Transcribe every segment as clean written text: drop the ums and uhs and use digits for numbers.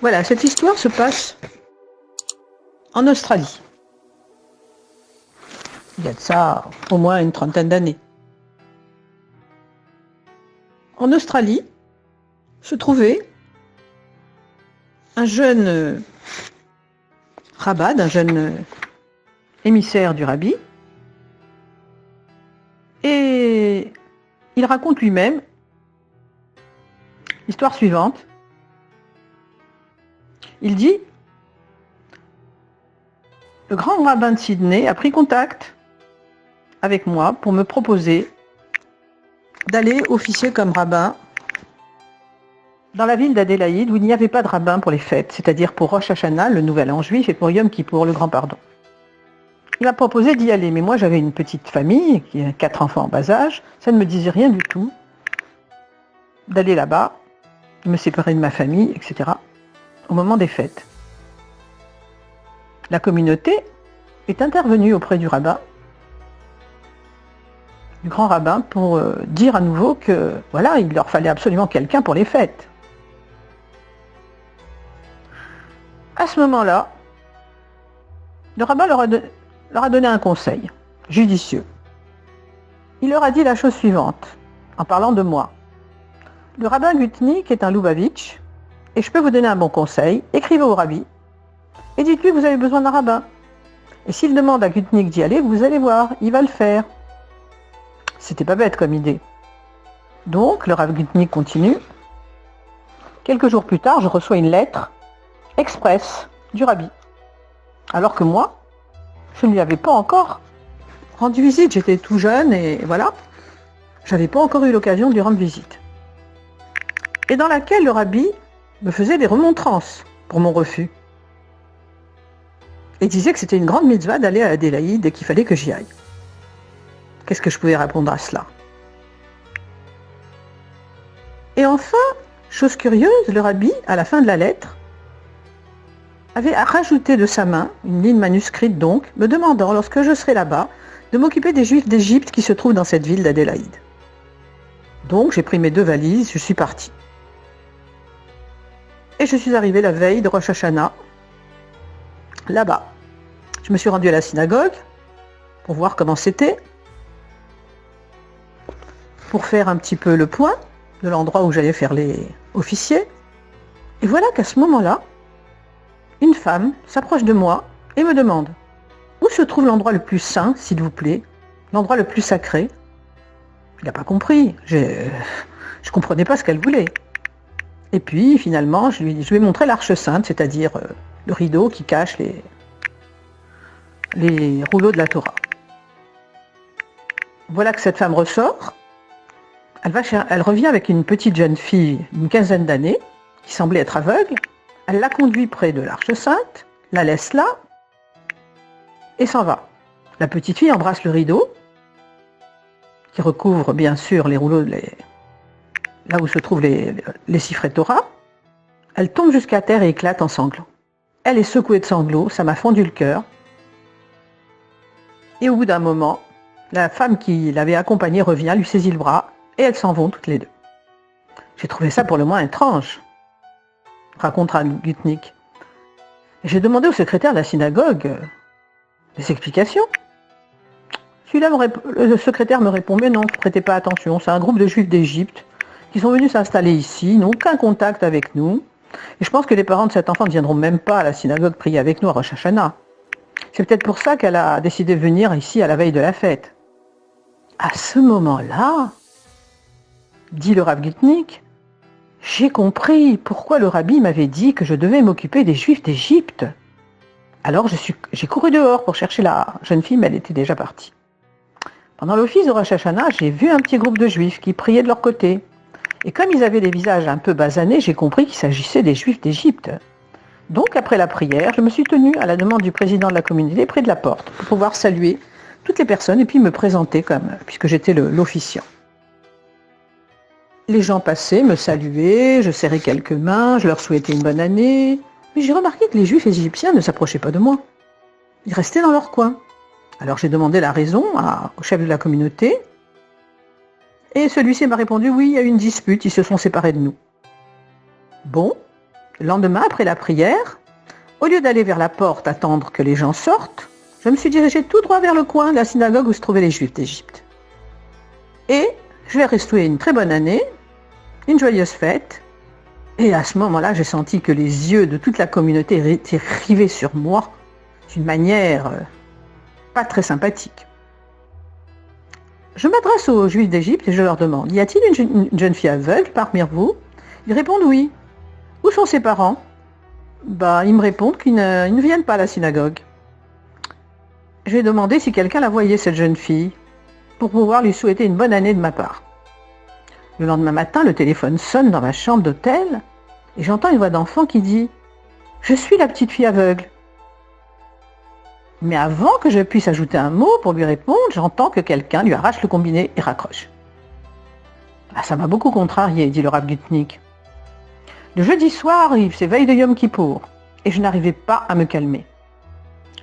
Voilà, cette histoire se passe en Australie. Il y a de ça au moins une trentaine d'années. En Australie se trouvait un jeune rabbin, un jeune émissaire du rabbi, et il raconte lui-même l'histoire suivante. Il dit: le grand rabbin de Sydney a pris contact avec moi pour me proposer d'aller officier comme rabbin dans la ville d'Adélaïde où il n'y avait pas de rabbin pour les fêtes, c'est-à-dire pour Rosh Hashanah, le nouvel an juif, et pour Yom Kippour, le grand pardon. Il m'a proposé d'y aller, mais moi j'avais une petite famille, qui a 4 enfants en bas âge, ça ne me disait rien du tout d'aller là-bas, de me séparer de ma famille, etc., au moment des fêtes. La communauté est intervenue auprès du rabbin, du grand rabbin, pour dire à nouveau que voilà, il leur fallait absolument quelqu'un pour les fêtes. À ce moment-là, le rabbin leur a donné un conseil judicieux. Il leur a dit la chose suivante, en parlant de moi. Le rabbin Gutnik est un Lubavitch, et je peux vous donner un bon conseil. Écrivez au rabbi, et dites-lui que vous avez besoin d'un rabbin. Et s'il demande à Gutnik d'y aller, vous allez voir, il va le faire. C'était pas bête comme idée. Donc, le rabbin Gutnik continue. Quelques jours plus tard, je reçois une lettre express du rabbi. Alors que moi, je ne lui avais pas encore rendu visite. J'étais tout jeune et voilà. J'avais pas encore eu l'occasion de lui rendre visite. Et dans laquelle le rabbi me faisait des remontrances pour mon refus. Et disait que c'était une grande mitzvah d'aller à Adélaïde et qu'il fallait que j'y aille. Qu'est-ce que je pouvais répondre à cela? Et enfin, chose curieuse, le rabbi, à la fin de la lettre, avait rajouté de sa main, une ligne manuscrite donc, me demandant, lorsque je serai là-bas, de m'occuper des Juifs d'Égypte qui se trouvent dans cette ville d'Adélaïde. Donc j'ai pris mes 2 valises, je suis partie. Et je suis arrivée la veille de Rosh Hashanah, là-bas. Je me suis rendue à la synagogue pour voir comment c'était, pour faire un petit peu le point de l'endroit où j'allais faire les officiers. Et voilà qu'à ce moment-là, une femme s'approche de moi et me demande: où se trouve l'endroit le plus saint, s'il vous plaît, l'endroit le plus sacré? Je n'ai pas compris, je ne comprenais pas ce qu'elle voulait. Et puis finalement, je lui ai montré l'Arche Sainte, c'est-à-dire le rideau qui cache les rouleaux de la Torah. Voilà que cette femme ressort. Elle revient avec une petite jeune fille d'une 15aine d'années, qui semblait être aveugle. Elle la conduit près de l'Arche Sainte, la laisse là, et s'en va. La petite fille embrasse le rideau, qui recouvre bien sûr les rouleaux, là où se trouvent les siffrets de Torah. Elle tombe jusqu'à terre et éclate en sanglots. Elle est secouée de sanglots, ça m'a fendu le cœur. Et au bout d'un moment, la femme qui l'avait accompagnée revient, lui saisit le bras, et elles s'en vont toutes les 2. J'ai trouvé ça pour le moins étrange, racontera Gutnik. J'ai demandé au secrétaire de la synagogue des explications. Le secrétaire me répond: mais non, ne prêtez pas attention, c'est un groupe de Juifs d'Égypte qui sont venus s'installer ici, ils n'ont aucun contact avec nous, et je pense que les parents de cet enfant ne viendront même pas à la synagogue prier avec nous à Rosh Hashanah. C'est peut-être pour ça qu'elle a décidé de venir ici à la veille de la fête. À ce moment-là, dit le Rav Gutnik, j'ai compris pourquoi le rabbi m'avait dit que je devais m'occuper des Juifs d'Égypte. Alors j'ai couru dehors pour chercher la jeune fille, mais elle était déjà partie. Pendant l'office de Rosh Hashanah, j'ai vu un petit groupe de Juifs qui priaient de leur côté. Et comme ils avaient des visages un peu basanés, j'ai compris qu'il s'agissait des Juifs d'Égypte. Donc après la prière, je me suis tenue à la demande du président de la communauté près de la porte pour pouvoir saluer toutes les personnes et puis me présenter puisque j'étais l'officiant. Les gens passaient, me saluaient, je serrais quelques mains, je leur souhaitais une bonne année. Mais j'ai remarqué que les Juifs égyptiens ne s'approchaient pas de moi. Ils restaient dans leur coin. Alors j'ai demandé la raison au chef de la communauté. Et celui-ci m'a répondu: oui, il y a eu une dispute, ils se sont séparés de nous. Bon, Le lendemain, après la prière, au lieu d'aller vers la porte attendre que les gens sortent, je me suis dirigée tout droit vers le coin de la synagogue où se trouvaient les Juifs d'Égypte. Et je leur ai souhaité une très bonne année, une joyeuse fête. Et à ce moment-là, j'ai senti que les yeux de toute la communauté étaient rivés sur moi d'une manière pas très sympathique. Je m'adresse aux Juifs d'Égypte et je leur demande, y a-t-il une jeune fille aveugle parmi vous? Ils répondent oui. Où sont ses parents? Ils me répondent qu'ils ne viennent pas à la synagogue. J'ai demandé si quelqu'un la voyait, cette jeune fille, pour pouvoir lui souhaiter une bonne année de ma part. Le lendemain matin, le téléphone sonne dans ma chambre d'hôtel et j'entends une voix d'enfant qui dit « Je suis la petite fille aveugle ». Mais avant que je puisse ajouter un mot pour lui répondre, j'entends que quelqu'un lui arrache le combiné et raccroche. « Ça m'a beaucoup contrarié, dit le Rav Gutnick. Le jeudi soir arrive, c'est veille de Yom Kippour, et je n'arrivais pas à me calmer.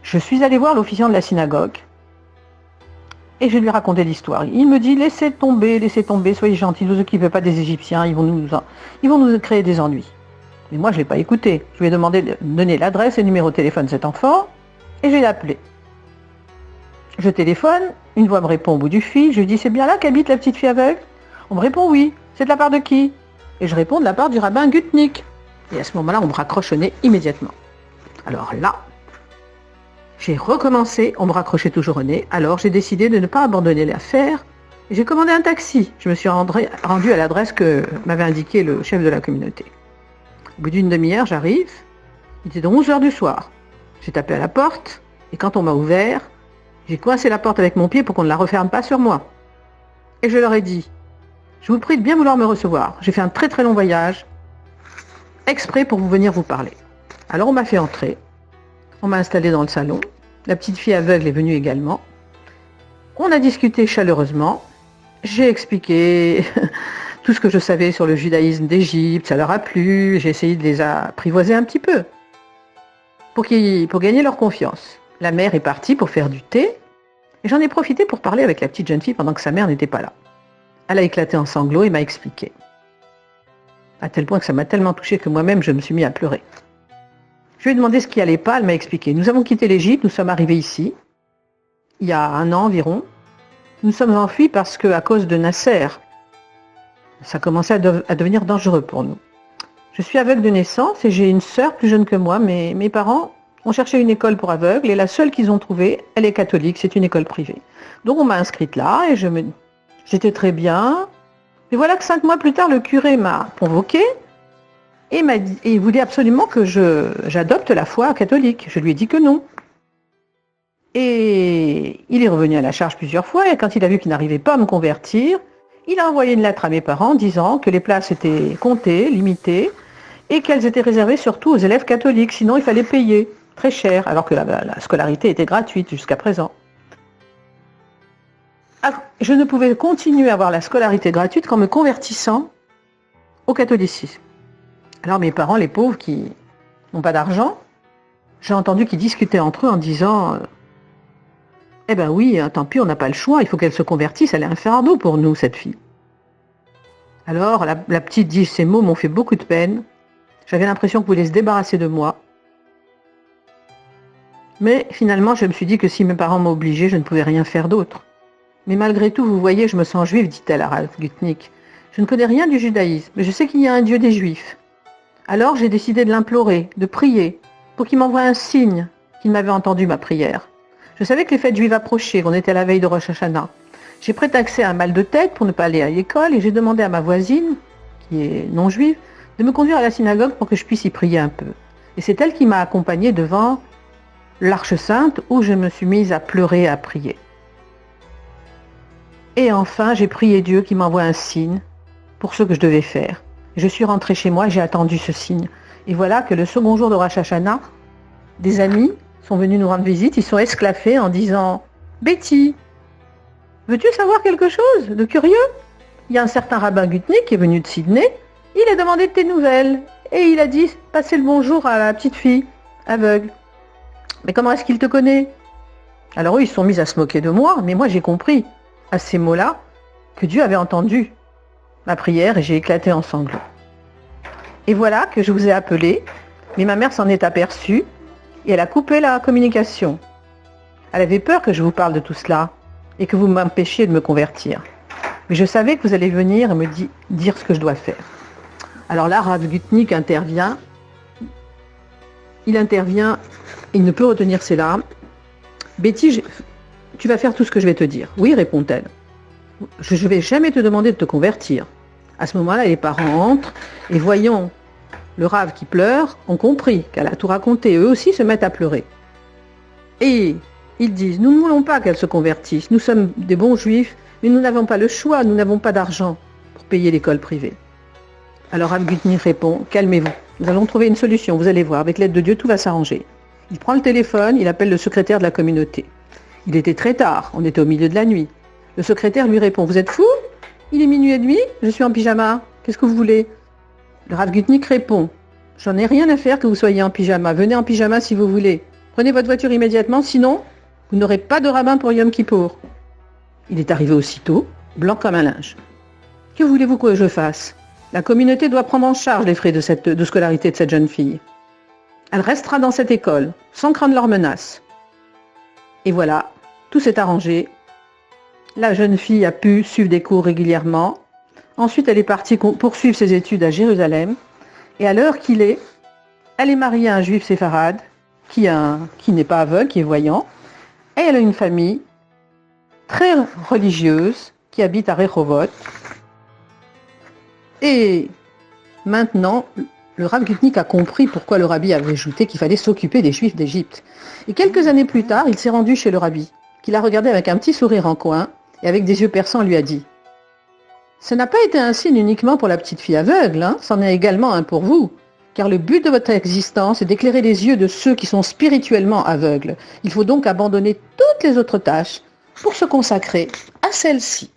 Je suis allée voir l'officiant de la synagogue et je lui ai raconté l'histoire. Il me dit « Laissez tomber, soyez gentils, ne vous occupez pas des Égyptiens, ils vont nous créer des ennuis. » Mais moi, je ne l'ai pas écouté. Je lui ai demandé de donner l'adresse et le numéro de téléphone de cet enfant, et je l'ai appelé. Je téléphone, une voix me répond au bout du fil, je lui dis « C'est bien là qu'habite la petite fille aveugle ?» On me répond « Oui. » C'est de la part de qui? Et je réponds de la part du rabbin Gutnick. Et à ce moment-là, on me raccroche au nez immédiatement. Alors là, j'ai recommencé, on me raccrochait toujours au nez, alors j'ai décidé de ne pas abandonner l'affaire et j'ai commandé un taxi. Je me suis rendu à l'adresse que m'avait indiqué le chef de la communauté. Au bout d'une demi-heure, j'arrive, il était de 11h du soir. J'ai tapé à la porte et quand on m'a ouvert, j'ai coincé la porte avec mon pied pour qu'on ne la referme pas sur moi. Et je leur ai dit, je vous prie de bien vouloir me recevoir. J'ai fait un très très long voyage, exprès pour venir vous parler. Alors on m'a fait entrer, on m'a installé dans le salon, la petite fille aveugle est venue également. On a discuté chaleureusement, j'ai expliqué tout ce que je savais sur le judaïsme d'Égypte, ça leur a plu, j'ai essayé de les apprivoiser un petit peu, pour gagner leur confiance. La mère est partie pour faire du thé, et j'en ai profité pour parler avec la petite jeune fille pendant que sa mère n'était pas là. Elle a éclaté en sanglots et m'a expliqué. À tel point que ça m'a tellement touchée que moi-même je me suis mis à pleurer. Je lui ai demandé ce qui allait pas, elle m'a expliqué. Nous avons quitté l'Égypte, nous sommes arrivés ici, il y a 1 an environ. Nous sommes enfuis parce qu'à cause de Nasser, ça commençait à devenir dangereux pour nous. Je suis aveugle de naissance et j'ai une sœur plus jeune que moi, mais mes parents ont cherché une école pour aveugles et la seule qu'ils ont trouvée, elle est catholique, c'est une école privée. Donc on m'a inscrite là et j'étais très bien. Et voilà que 5 mois plus tard, le curé m'a convoqué et il voulait absolument que j'adopte la foi catholique. Je lui ai dit que non. Et il est revenu à la charge plusieurs fois et quand il a vu qu'il n'arrivait pas à me convertir, il a envoyé une lettre à mes parents disant que les places étaient comptées, limitées et qu'elles étaient réservées surtout aux élèves catholiques. Sinon, il fallait payer très cher alors que la scolarité était gratuite jusqu'à présent. Je ne pouvais continuer à avoir la scolarité gratuite qu'en me convertissant au catholicisme. Alors mes parents, les pauvres qui n'ont pas d'argent, j'ai entendu qu'ils discutaient entre eux en disant « Eh ben oui, tant pis, on n'a pas le choix, il faut qu'elle se convertisse, elle est un fardeau pour nous, cette fille. » Alors la petite dit « Ces mots m'ont fait beaucoup de peine, j'avais l'impression que vous voulez se débarrasser de moi. » Mais finalement, je me suis dit que si mes parents m'obligeaient, je ne pouvais rien faire d'autre. Mais malgré tout, vous voyez, je me sens juive, dit-elle à Rav Gutnick. Je ne connais rien du judaïsme, mais je sais qu'il y a un Dieu des Juifs. Alors j'ai décidé de l'implorer, de prier, pour qu'il m'envoie un signe qu'il m'avait entendu ma prière. Je savais que les fêtes juives approchaient, qu'on était à la veille de Rosh Hashanah. J'ai prétexté un mal de tête pour ne pas aller à l'école et j'ai demandé à ma voisine, qui est non juive, de me conduire à la synagogue pour que je puisse y prier un peu. Et c'est elle qui m'a accompagnée devant l'Arche Sainte où je me suis mise à pleurer et à prier. Et enfin, j'ai prié Dieu qui m'envoie un signe pour ce que je devais faire. Je suis rentrée chez moi et j'ai attendu ce signe. Et voilà que le second jour de Rosh Hashanah, des amis sont venus nous rendre visite, ils sont esclaffés en disant « Betty, veux-tu savoir quelque chose de curieux? Il y a un certain rabbin Gutnick qui est venu de Sydney, il a demandé de tes nouvelles et il a dit « Passez le bonjour à la petite fille aveugle. » Mais comment est-ce qu'il te connaît? Alors eux, ils se sont mis à se moquer de moi, mais moi j'ai compris à ces mots-là que Dieu avait entendu ma prière et j'ai éclaté en sanglots. Et voilà que je vous ai appelé, mais ma mère s'en est aperçue et elle a coupé la communication. Elle avait peur que je vous parle de tout cela et que vous m'empêchiez de me convertir. Mais je savais que vous allez venir et me dire ce que je dois faire. Alors là, Rav Gutnick intervient. Il intervient, il ne peut retenir ses larmes. Betty, tu vas faire tout ce que je vais te dire. Oui, répond-elle. Je ne vais jamais te demander de te convertir. À ce moment-là, les parents entrent et voyant le Rav qui pleure, ont compris qu'elle a tout raconté. Eux aussi se mettent à pleurer. Et ils disent, nous ne voulons pas qu'elle se convertisse. Nous sommes des bons juifs, mais nous n'avons pas le choix, nous n'avons pas d'argent pour payer l'école privée. Alors Rav Gutnick répond, calmez-vous, nous allons trouver une solution, vous allez voir, avec l'aide de Dieu, tout va s'arranger. Il prend le téléphone, il appelle le secrétaire de la communauté. Il était très tard, on était au milieu de la nuit. Le secrétaire lui répond, vous êtes fou? Il est minuit et demi, je suis en pyjama, qu'est-ce que vous voulez? Le Rav Gutnick répond, j'en ai rien à faire que vous soyez en pyjama, venez en pyjama si vous voulez. Prenez votre voiture immédiatement, sinon, vous n'aurez pas de rabbin pour Yom Kippour. Il est arrivé aussitôt, blanc comme un linge. Que voulez-vous que je fasse? La communauté doit prendre en charge les frais de scolarité de cette jeune fille. Elle restera dans cette école, sans craindre leurs menaces. Et voilà, tout s'est arrangé. La jeune fille a pu suivre des cours régulièrement. Ensuite, elle est partie poursuivre ses études à Jérusalem. Et à l'heure qu'il est, elle est mariée à un juif séfarade qui n'est pas aveugle, qui est voyant. Et elle a une famille très religieuse qui habite à Rehovot. Et maintenant, le Rav Gutnick a compris pourquoi le rabbi avait ajouté qu'il fallait s'occuper des Juifs d'Égypte. Et quelques années plus tard, il s'est rendu chez le rabbi, qui l'a regardé avec un petit sourire en coin et avec des yeux perçants lui a dit « Ce n'a pas été un signe uniquement pour la petite fille aveugle, c'en est également un pour vous. Car le but de votre existence est d'éclairer les yeux de ceux qui sont spirituellement aveugles. Il faut donc abandonner toutes les autres tâches pour se consacrer à celle-ci. »